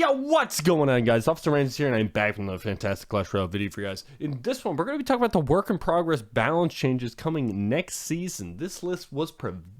Yo, what's going on, guys? Officer Rand's here, and I'm back from another fantastic Clash Royale video for you guys. In this one, we're going to be talking about the work-in-progress balance changes coming next season. This list was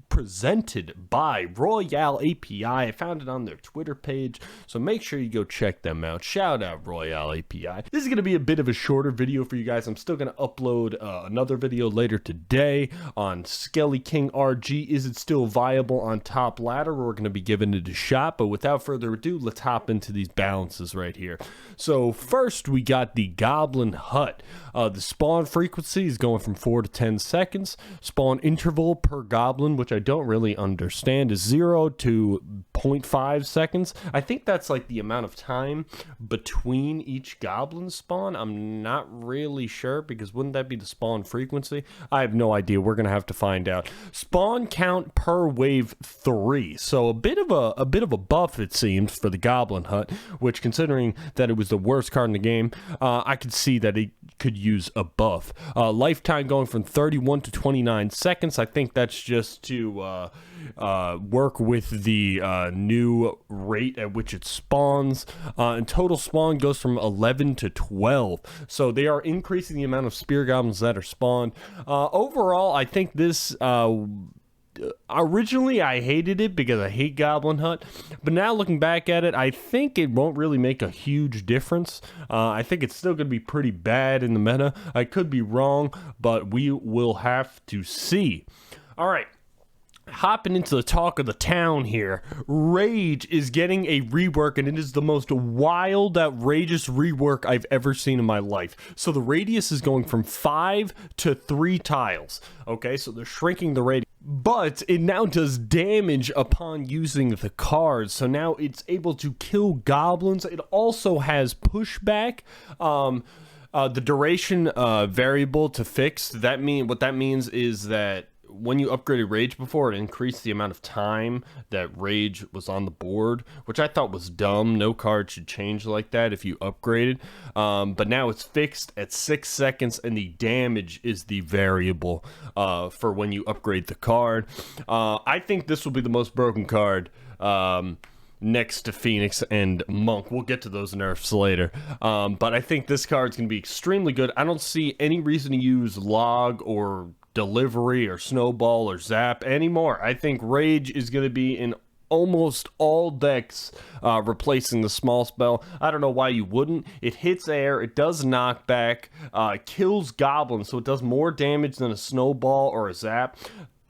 presented by Royale API. I found it on their Twitter page, so make sure you go check them out. Shout out Royale API. This is going to be a bit of a shorter video for you guys. I'm still going to upload another video later today on Skelly King RG. Is it still viable on top ladder? We're going to be giving it a shot, but without further ado, let's hop into these balances right here. So first we got the Goblin Hut. The spawn frequency is going from 4 to 10 seconds. Spawn interval per goblin, which I don't really understand, is 0 to 0.5 seconds. I think that's like the amount of time between each goblin spawn. I'm not really sure, because wouldn't that be the spawn frequency? I have no idea. We're gonna have to find out. Spawn count per wave 3. So a bit of a buff, it seems, for the Goblin Hut, which, considering that it was the worst card in the game, I could see that it could use a buff. Lifetime going from 31 to 29 seconds. I think that's just to work with the new rate at which it spawns. And total spawn goes from 11 to 12. So they are increasing the amount of spear goblins that are spawned. Overall, I think this... originally I hated it because I hate Goblin Hut, but now looking back at it, I think it won't really make a huge difference. I think it's still going to be pretty bad in the meta. I could be wrong, but we will have to see. Alright, hopping into the talk of the town here. Rage is getting a rework, and it is the most wild, outrageous rework I've ever seen in my life. So the radius is going from 5 to 3 tiles. Okay, so they're shrinking the radius. But it now does damage upon using the cards, so now it's able to kill goblins. It also has pushback. The duration variable to fixed. What that means is that when you upgraded Rage before, it increased the amount of time that Rage was on the board, which I thought was dumb. No card should change like that if you upgraded. But now it's fixed at 6 seconds, and the damage is the variable for when you upgrade the card. I think this will be the most broken card next to Phoenix and Monk. We'll get to those nerfs later. But I think this card's going to be extremely good. I don't see any reason to use Log or Delivery or Snowball or Zap anymore. I think Rage is going to be in almost all decks, replacing the small spell. I don't know why you wouldn't. It hits air, it does knockback, kills goblins, so it does more damage than a Snowball or a Zap.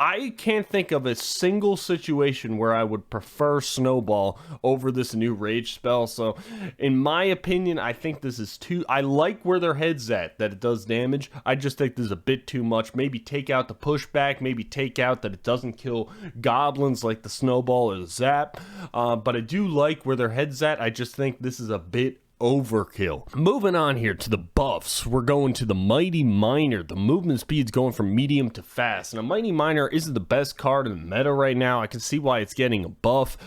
I can't think of a single situation where I would prefer Snowball over this new Rage spell. So, in my opinion, I think this is too... I like where their head's at, that it does damage. I just think this is a bit too much. Maybe take out the pushback. Maybe take out that it doesn't kill goblins like the Snowball or the Zap. But I do like where their head's at. I just think this is a bit overkill. Moving on here to the buffs, we're going to the Mighty Miner. The movement speed's going from medium to fast, and a Mighty Miner isn't the best card in the meta right now. I can see why it's getting a buff.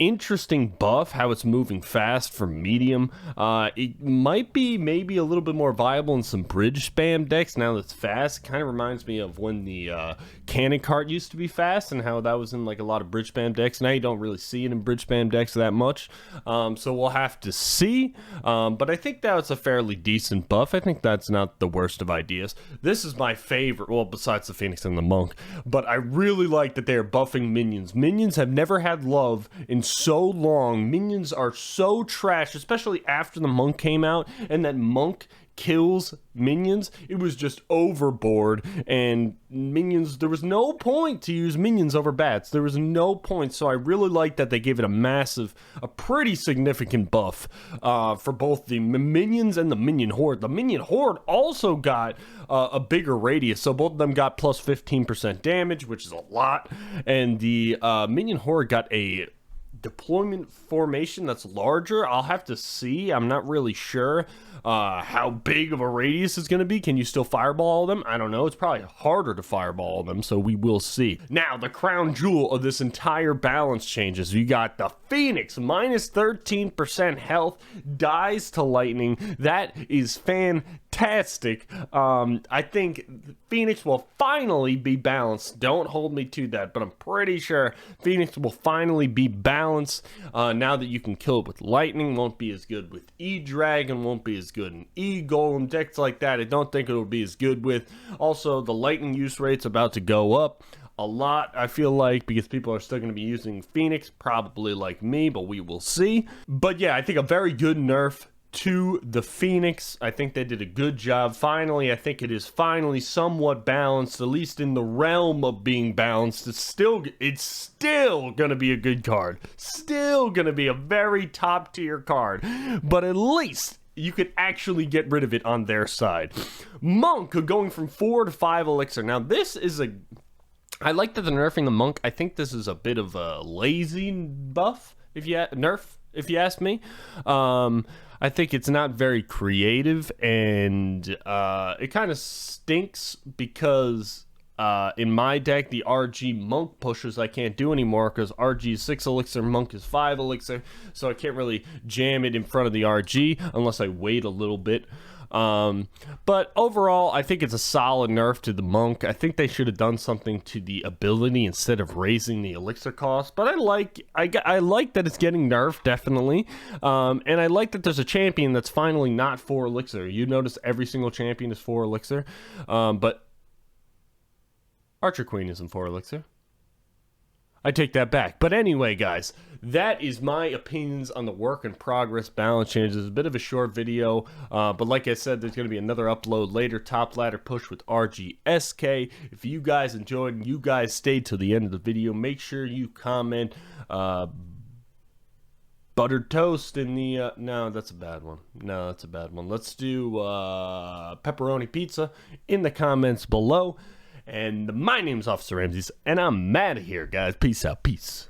Interesting buff, how it's moving fast from medium. It might be maybe a little bit more viable in some bridge spam decks now that it's fast. Kind of reminds me of when the cannon card used to be fast, and how that was in like a lot of bridge spam decks. Now you don't really see it in bridge spam decks that much, so we'll have to see. But I think that's a fairly decent buff. I think that's not the worst of ideas. This is my favorite, well, besides the Phoenix and the Monk, but I really like that they're buffing minions. Minions have never had love in so long. Minions are so trash, especially after the Monk came out, and that Monk kills minions. It was just overboard, and minions, there was no point to use minions over bats. There was no point, so I really like that they gave it a pretty significant buff for both the minions and the minion horde. The minion horde also got a bigger radius, so both of them got plus 15% damage, which is a lot, and the minion horde got a deployment formation that's larger. I'll have to see. I'm not really sure how big of a radius is going to be. Can you still fireball them? I don't know. It's probably harder to fireball them, so we will see. Now, the crown jewel of this entire balance changes. You got the Phoenix, minus 13% health, dies to lightning. That is fantastic. fantastic. I think Phoenix will finally be balanced. Don't hold me to that, but I'm pretty sure Phoenix will finally be balanced now that you can kill it with lightning. Won't be as good with E-Dragon, won't be as good in E-Golem, decks like that I don't think it will be as good with. Also, the lightning use rate's about to go up a lot, I feel like, because people are still going to be using Phoenix, probably like me, but we will see. But yeah, I think a very good nerf to the Phoenix. I think they did a good job. Finally, I think it is finally somewhat balanced, at least in the realm of being balanced. It's still gonna be a good card. Still gonna be a very top tier card. But at least you could actually get rid of it on their side. Monk going from 4 to 5 elixir. Now this is I like that they're nerfing the Monk. I think this is a bit of a lazy buff, if you ask me. I think it's not very creative, and it kind of stinks because in my deck, the RG Monk pushes I can't do anymore because RG is 6 elixir, Monk is 5 elixir, so I can't really jam it in front of the RG unless I wait a little bit. But overall, I think it's a solid nerf to the Monk. I think they should have done something to the ability instead of raising the elixir cost. But I like that it's getting nerfed, definitely. And I like that there's a champion that's finally not 4 elixir. You notice every single champion is 4 elixir. But Archer Queen isn't 4 elixir. I take that back. But anyway, guys, that is my opinions on the work in progress balance changes. It's a bit of a short video, but like I said, there's going to be another upload later, top ladder push with RGSK. If you guys enjoyed and you guys stayed till the end of the video, make sure you comment buttered toast in the, no, that's a bad one. No, that's a bad one. Let's do pepperoni pizza in the comments below. And my name's Officer Ramses, and I'm out of here, guys. Peace out. Peace.